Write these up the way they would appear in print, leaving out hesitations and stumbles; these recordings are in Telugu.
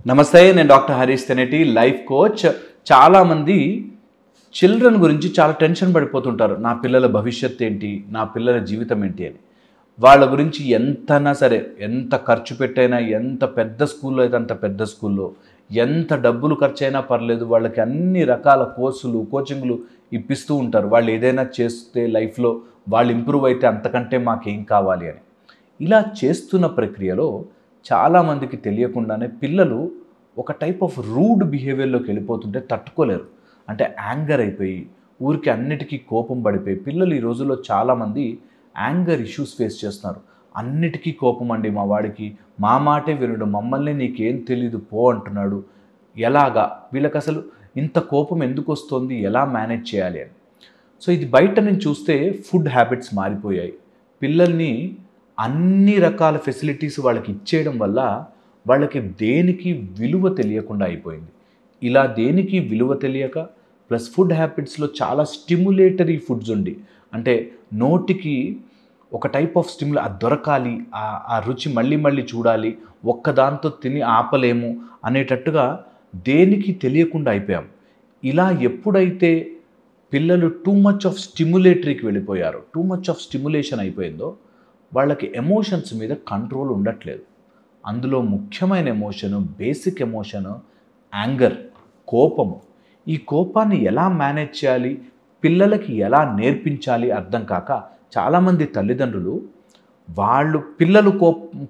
నమస్తే, నేను doctor Harish Teneti, life coach. చాలామంది చిల్డ్రన్ గురించి చాలా టెన్షన్ పడిపోతుంటారు. నా పిల్లల భవిష్యత్తు ఏంటి, నా పిల్లల జీవితం ఏంటి అని. వాళ్ళ గురించి ఎంతనా సరే, ఎంత ఖర్చు పెట్టైనా, ఎంత పెద్ద స్కూల్లో అయితే అంత పెద్ద స్కూల్లో, ఎంత డబ్బులు ఖర్చైనా పర్లేదు, వాళ్ళకి అన్ని రకాల కోర్సులు, కోచింగ్లు ఇప్పిస్తూ ఉంటారు. వాళ్ళు ఏదైనా చేస్తే లైఫ్లో వాళ్ళు ఇంప్రూవ్ అయితే అంతకంటే మాకేం కావాలి అని. ఇలా చేస్తున్న ప్రక్రియలో చాలామందికి తెలియకుండానే పిల్లలు ఒక టైప్ ఆఫ్ రూడ్ బిహేవియర్లోకి వెళ్ళిపోతుంటే తట్టుకోలేరు. అంటే యాంగర్ అయిపోయి, ఊరికి అన్నిటికీ కోపం పడిపోయి, పిల్లలు ఈ రోజుల్లో చాలామంది యాంగర్ ఇష్యూస్ ఫేస్ చేస్తున్నారు. అన్నిటికీ కోపం అండి మా వాడికి, మా మాటే వినడు, మమ్మల్ని నీకేం తెలీదు పో అంటున్నాడు. ఎలాగా వీళ్ళకి అసలు ఇంత కోపం ఎందుకు వస్తుంది, ఎలా మేనేజ్ చేయాలి అని. సో ఇది బయట నుంచి చూస్తే ఫుడ్ హ్యాబిట్స్ మారిపోయాయి. పిల్లల్ని అన్ని రకాల ఫెసిలిటీస్ వాళ్ళకి ఇచ్చేయడం వల్ల వాళ్ళకి దేనికి విలువ తెలియకుండా అయిపోయింది. ఇలా దేనికి విలువ తెలియక ప్లస్ ఫుడ్ హ్యాబిట్స్లో చాలా స్టిమ్యులేటరీ ఫుడ్స్ ఉండి, అంటే నోటికి ఒక టైప్ ఆఫ్ అది దొరకాలి, ఆ రుచి మళ్ళీ మళ్ళీ చూడాలి, ఒక్కదాంతో తిని ఆపలేము అనేటట్టుగా దేనికి తెలియకుండా అయిపోయాం. ఇలా ఎప్పుడైతే పిల్లలు టూ మచ్ ఆఫ్ స్టిమ్యులేటరీకి వెళ్ళిపోయారో, టూ మచ్ ఆఫ్ స్టిమ్యులేషన్ అయిపోయిందో, వాళ్ళకి ఎమోషన్స్ మీద కంట్రోల్ ఉండట్లేదు. అందులో ముఖ్యమైన ఎమోషను, బేసిక్ ఎమోషను యాంగర్, కోపము. ఈ కోపాన్ని ఎలా మేనేజ్ చేయాలి, పిల్లలకి ఎలా నేర్పించాలి అర్థం కాక చాలామంది తల్లిదండ్రులు పిల్లలు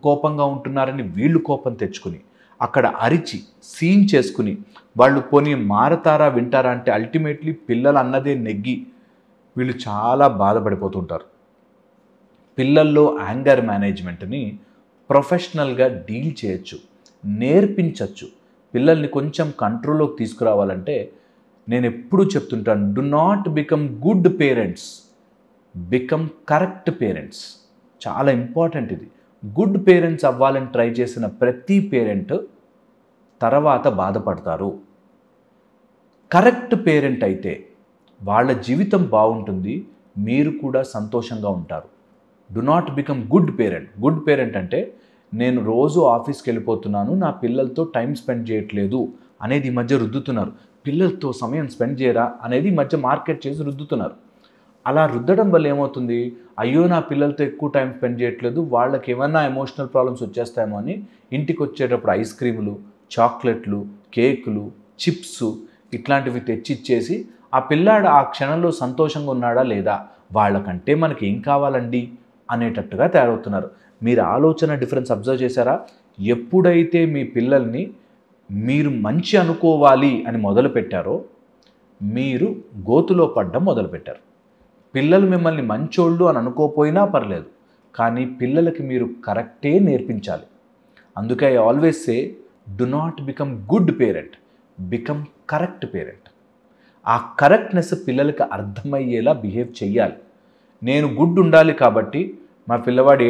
కోపంగా ఉంటున్నారని వీళ్ళు కోపం తెచ్చుకుని అక్కడ అరిచి సీన్ చేసుకుని వాళ్ళు పోనీ మారతారా వింటారా అంటే అల్టిమేట్లీ పిల్లలు అన్నదే నెగ్గి వీళ్ళు చాలా బాధపడిపోతుంటారు. పిల్లల్లో యాంగర్ మేనేజ్మెంట్ని ప్రొఫెషనల్గా డీల్ చేయొచ్చు, నేర్పించవచ్చు. పిల్లల్ని కొంచెం కంట్రోల్లోకి తీసుకురావాలంటే నేను ఎప్పుడూ చెప్తుంటాను, do not become good parents, become correct parents. చాలా ఇంపార్టెంట్ ఇది. గుడ్ పేరెంట్స్ అవ్వాలని ట్రై చేసిన ప్రతి పేరెంట్ తర్వాత బాధపడతారు. కరెక్ట్ పేరెంట్ అయితే వాళ్ళ జీవితం బాగుంటుంది, మీరు కూడా సంతోషంగా ఉంటారు. Do not become good parent. Good parent అంటే నేను రోజు ఆఫీస్కి వెళ్ళిపోతున్నాను, నా పిల్లలతో టైం స్పెండ్ చేయట్లేదు అనేది ఈ మధ్య రుద్దుతున్నారు. పిల్లలతో సమయం స్పెండ్ చేయరా అనేది ఈ మధ్య మార్కెట్ చేసి రుద్దుతున్నారు. అలా రుద్దడం వల్ల ఏమవుతుంది, అయ్యో నా పిల్లలతో ఎక్కువ టైం స్పెండ్ చేయట్లేదు, వాళ్ళకి ఏమన్నా ఎమోషనల్ ప్రాబ్లమ్స్ వచ్చేస్తాయేమో అని ఇంటికి వచ్చేటప్పుడు ఐస్ క్రీములు, చాక్లెట్లు, కేకులు, చిప్స్ ఇట్లాంటివి తెచ్చిచ్చేసి ఆ పిల్లాడు ఆ క్షణంలో సంతోషంగా ఉన్నాడా లేదా, వాళ్ళకంటే మనకి ఏం కావాలండి అనేటట్టుగా తయారవుతున్నారు. మీరు ఆలోచన డిఫరెన్స్ అబ్జర్వ్ చేశారా? ఎప్పుడైతే మీ పిల్లల్ని మీరు మంచి అనుకోవాలి అని మొదలుపెట్టారో మీరు గోతులో పడ్డం మొదలుపెట్టారు. పిల్లలు మిమ్మల్ని మంచోళ్ళు అని అనుకోపోయినా పర్లేదు, కానీ పిల్లలకి మీరు కరెక్టే నేర్పించాలి. అందుకే I always say, do not become good parent, become correct parent. ఆ కరెక్ట్నెస్ పిల్లలకి అర్థమయ్యేలా బిహేవ్ చెయ్యాలి. నేను గుడ్ ఉండాలి కాబట్టి మా పిల్లవాడు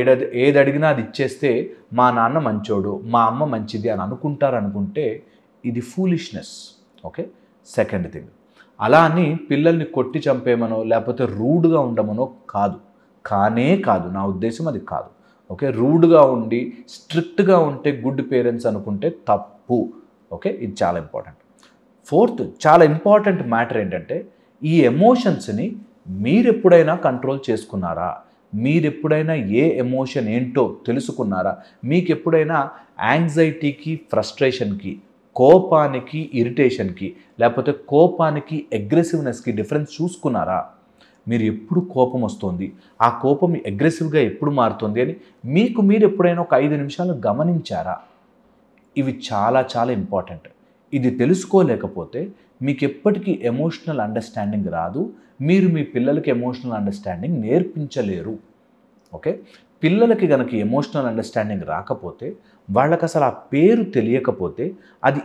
ఏది అడిగినా అది ఇచ్చేస్తే మా నాన్న మంచోడు, మా అమ్మ మంచిది అని అనుకుంటే ఇది ఫూలిష్నెస్. ఓకే. సెకండ్ థింగ్, అలా అని పిల్లల్ని కొట్టి చంపేమనో లేకపోతే రూడ్గా ఉండమనో కాదు. నా ఉద్దేశం అది కాదు. ఓకే. రూడ్గా ఉండి స్ట్రిక్ట్గా ఉంటే గుడ్ పేరెంట్స్ అనుకుంటే తప్పు. ఓకే. ఇది చాలా ఇంపార్టెంట్. ఫోర్త్ చాలా ఇంపార్టెంట్ మ్యాటర్ ఏంటంటే, ఈ ఎమోషన్స్ని మీరెప్పుడైనా కంట్రోల్ చేసుకున్నారా? మీరెప్పుడైనా ఏ ఎమోషన్ ఏంటో తెలుసుకున్నారా? మీకు ఎప్పుడైనా యాంగ్జైటీకి, ఫ్రస్ట్రేషన్కి, కోపానికి, ఇరిటేషన్కి, లేకపోతే కోపానికి, అగ్రెసివ్నెస్కి డిఫరెన్స్ చూసుకున్నారా? మీరు ఎప్పుడు కోపం వస్తుంది, ఆ కోపం అగ్రెసివ్గా ఎప్పుడు మారుతుంది అని మీరు ఎప్పుడైనా ఒక 5 నిమిషాలు గమనించారా? ఇవి చాలా చాలా ఇంపార్టెంట్. ఇది తెలుసుకోలేకపోతే మీకు ఎప్పటికీ ఎమోషనల్ అండర్స్టాండింగ్ రాదు, మీరు మీ పిల్లలకి ఎమోషనల్ అండర్స్టాండింగ్ నేర్పించలేరు. ఓకే. పిల్లలకి కనుక ఎమోషనల్ అండర్స్టాండింగ్ రాకపోతే, వాళ్ళకి అసలు ఆ పేరు తెలియకపోతే,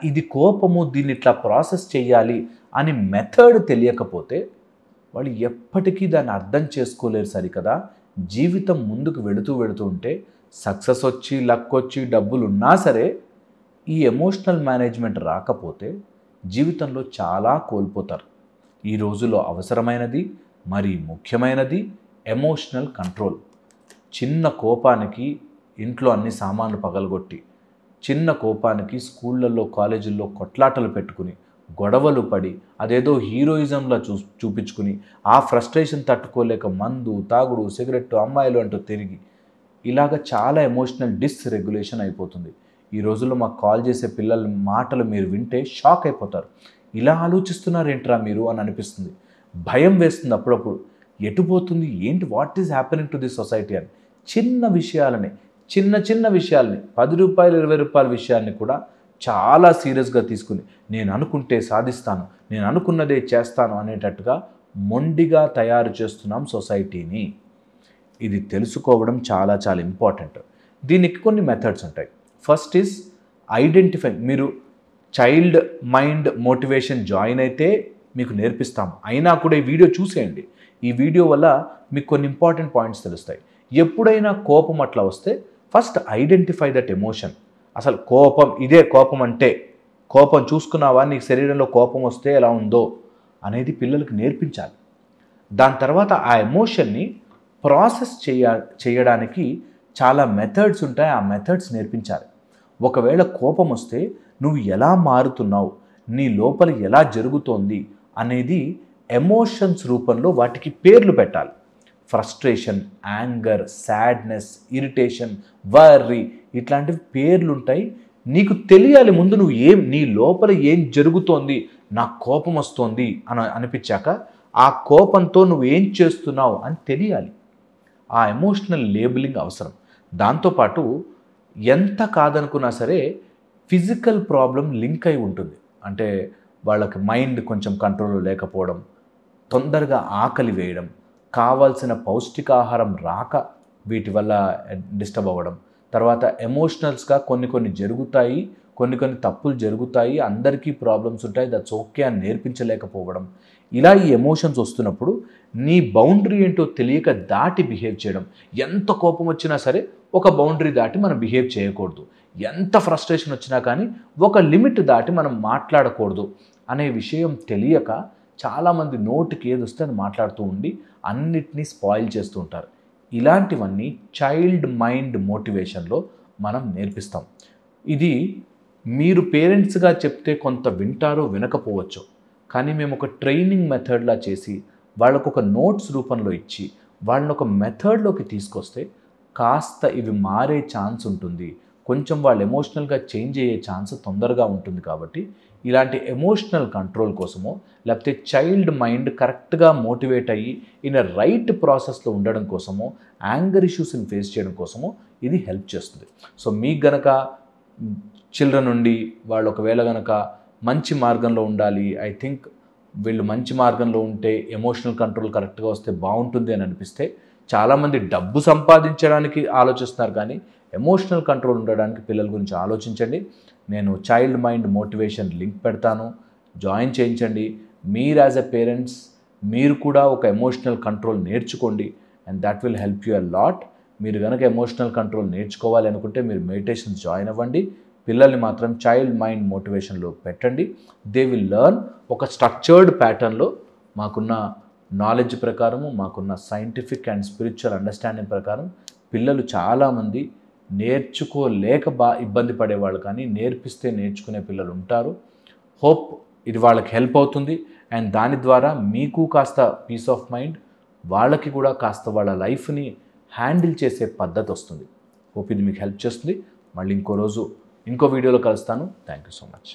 ఇది కోపము, దీన్ని ఇట్లా ప్రాసెస్ చేయాలి అని మెథడ్ తెలియకపోతే వాళ్ళు ఎప్పటికీ దాన్ని అర్థం చేసుకోలేరు సరికదా. జీవితం ముందుకు వెళుతూ ఉంటే సక్సెస్ వచ్చి, లక్ వచ్చి, డబ్బులు ఉన్నా సరే ఈ ఎమోషనల్ మేనేజ్మెంట్ రాకపోతే జీవితంలో చాలా కోల్పోతారు. ఈ రోజులో అవసరమైనది, మరి ముఖ్యమైనది ఎమోషనల్ కంట్రోల్. చిన్న కోపానికి ఇంట్లో అన్ని సామాన్లు పగలగొట్టి చిన్న కోపానికి స్కూళ్ళల్లో కాలేజీల్లో కొట్లాటలు పెట్టుకుని గొడవలు పడి అదేదో హీరోయిజంలా చూపించుకుని ఆ ఫ్రస్ట్రేషన్ తట్టుకోలేక మందు తాగుడు సిగరెట్టు అమ్మాయిలు అంటూ తిరిగి ఇలాగ చాలా ఎమోషనల్ డిస్రెగ్యులేషన్ అయిపోతుంది. ఈ రోజుల్లో మాకు కాల్ చేసే పిల్లల మాటలు మీరు వింటే షాక్ అయిపోతారు. ఇలా ఆలోచిస్తున్నారేంట్రా మీరు అని అనిపిస్తుంది. భయం వేస్తుంది అప్పుడప్పుడు. ఎటుపోతుంది ఏంటి, what is happening to this society అని. చిన్న విషయాలని చిన్న విషయాల్ని ₹10 ₹20 విషయాన్ని కూడా చాలా సీరియస్గా తీసుకుని నేను అనుకుంటే సాధిస్తాను, నేను అనుకున్నదే చేస్తాను అనేటట్టుగా మొండిగా తయారు చేస్తున్నాం సొసైటీని. ఇది తెలుసుకోవడం చాలా చాలా ఇంపార్టెంట్. దీనికి కొన్ని మెథడ్స్ ఉంటాయి. First is identify. మీరు చైల్డ్ మైండ్ మోటివేషన్ జాయిన్ అయితే మీకు నేర్పిస్తాము. అయినా కూడా ఈ వీడియో చూసేయండి. ఈ వీడియో వల్ల మీకు కొన్ని ఇంపార్టెంట్ పాయింట్స్ తెలుస్తాయి. ఎప్పుడైనా కోపం అట్లా వస్తే ఫస్ట్ ఐడెంటిఫై దట్ ఎమోషన్. అసలు కోపం, ఇదే కోపం అంటే, కోపం చూసుకున్నావా, నీకు శరీరంలో కోపం వస్తే ఎలా ఉందో అనేది పిల్లలకు నేర్పించాలి. దాని తర్వాత ఆ ఎమోషన్ని ప్రాసెస్ చేయడానికి చాలా మెథడ్స్ ఉంటాయి. ఆ మెథడ్స్ నేర్పించాలి. ఒకవేళ కోపం వస్తే నువ్వు ఎలా మారుతున్నావు, నీ లోపల ఎలా జరుగుతోంది అనేది ఎమోషన్స్ రూపంలో వాటికి పేర్లు పెట్టాలి. Frustration, anger, sadness, irritation, worry ఇట్లాంటివి పేర్లు ఉంటాయి. నీకు తెలియాలి ముందు నీ లోపల ఏం జరుగుతోంది. నాకు కోపం వస్తోంది అని అనిపించాక ఆ కోపంతో నువ్వు ఏం చేస్తున్నావు అని తెలియాలి. ఆ ఎమోషనల్ లేబులింగ్ అవసరం. దాంతోపాటు ఎంత కాదనుకున్నా సరే ఫిజికల్ ప్రాబ్లం లింక్ అయి ఉంటుంది. అంటే వాళ్ళకి మైండ్ కొంచెం కంట్రోల్లో లేకపోవడం, తొందరగా ఆకలి వేయడం, కావాల్సిన పౌష్టికాహారం రాక వీటి వల్ల డిస్టర్బ్ అవ్వడం, తర్వాత ఎమోషనల్స్గా కొన్ని జరుగుతాయి, కొన్ని తప్పులు జరుగుతాయి, అందరికీ ప్రాబ్లమ్స్ ఉంటాయి, దట్స్ ఓకే అని నేర్పించలేకపోవడం. ఇలా ఈ ఎమోషన్స్ వస్తున్నప్పుడు నీ బౌండరీ ఏంటో తెలియక దాటి బిహేవ్ చేయడం. ఎంత కోపం వచ్చినా సరే ఒక బౌండరీ దాటి మనం బిహేవ్ చేయకూడదు. ఎంత ఫ్రస్ట్రేషన్ వచ్చినా కానీ ఒక లిమిట్ దాటి మనం మాట్లాడకూడదు అనే విషయం తెలియక చాలామంది నోటికి ఏదొస్తే అది మాట్లాడుతూ ఉండి అన్నిటినీ స్పాయిల్ చేస్తూ ఉంటారు. ఇలాంటివన్నీ చైల్డ్ మైండ్ మోటివేషన్లో మనం నేర్పిస్తాం. ఇది మీరు పేరెంట్స్గా చెప్తే కొంత వింటారో వినకపోవచ్చు, కానీ మేము ఒక ట్రైనింగ్ మెథడ్లా చేసి వాళ్ళకు ఒక నోట్స్ రూపంలో ఇచ్చి వాళ్ళని ఒక మెథడ్లోకి తీసుకొస్తే కాస్త ఇవి మారే ఛాన్స్ ఉంటుంది. కొంచెం వాళ్ళు ఎమోషనల్గా చేంజ్ అయ్యే ఛాన్స్ తొందరగా ఉంటుంది. కాబట్టి ఇలాంటి ఎమోషనల్ కంట్రోల్ కోసమో లేకపోతే చైల్డ్ మైండ్ కరెక్ట్గా మోటివేట్ అయ్యి ఇన్ ఎ రైట్ ప్రాసెస్లో ఉండడం కోసమో, యాంగర్ ఇష్యూస్ని ఫేస్ చేయడం కోసమో ఇది హెల్ప్ చేస్తుంది. సో మీకు గనక చిల్డ్రన్ నుండి వాళ్ళు ఒకవేళ గనక మంచి మార్గంలో ఉండాలి, ఐ థింక్ వీళ్ళు మంచి మార్గంలో ఉంటే ఎమోషనల్ కంట్రోల్ కరెక్ట్గా వస్తే బాగుంటుంది అని అనిపిస్తే, చాలామంది డబ్బు సంపాదించడానికి ఆలోచిస్తున్నారు కానీ ఎమోషనల్ కంట్రోల్ ఉండడానికి పిల్లల గురించి ఆలోచించండి. నేను చైల్డ్ మైండ్ మోటివేషన్ లింక్ పెడతాను, జాయిన్ చేయించండి. మీరు యాజ్ ఎ పేరెంట్స్ మీరు కూడా ఒక ఎమోషనల్ కంట్రోల్ నేర్చుకోండి and that will help you a lot. మీరు కనుక ఎమోషనల్ కంట్రోల్ నేర్చుకోవాలి అనుకుంటే మీరు మెడిటేషన్ జాయిన్ అవ్వండి. పిల్లల్ని మాత్రం చైల్డ్ మైండ్ మోటివేషన్లో పెట్టండి. దే విల్ లెర్న్ ఒక స్ట్రక్చర్డ్ ప్యాటర్న్లో. మాకున్న నాలెడ్జ్ ప్రకారము, మాకున్న సైంటిఫిక్ అండ్ స్పిరిచువల్ అండర్స్టాండింగ్ ప్రకారం పిల్లలు చాలామంది నేర్చుకోలేక ఇబ్బంది పడేవాళ్ళు, కానీ నేర్పిస్తే నేర్చుకునే పిల్లలు ఉంటారు. హోప్ ఇది వాళ్ళకి హెల్ప్ అవుతుంది అండ్ దాని ద్వారా మీకు కాస్త పీస్ ఆఫ్ మైండ్, వాళ్ళకి కూడా కాస్త వాళ్ళ లైఫ్ని హ్యాండిల్ చేసే పద్ధతి వస్తుంది. హోప్ ఇది మీకు హెల్ప్ చేస్తుంది. మళ్ళీ ఇంకో రోజు ఇంకో వీడియోలో కలుస్తాను. Thank you so much.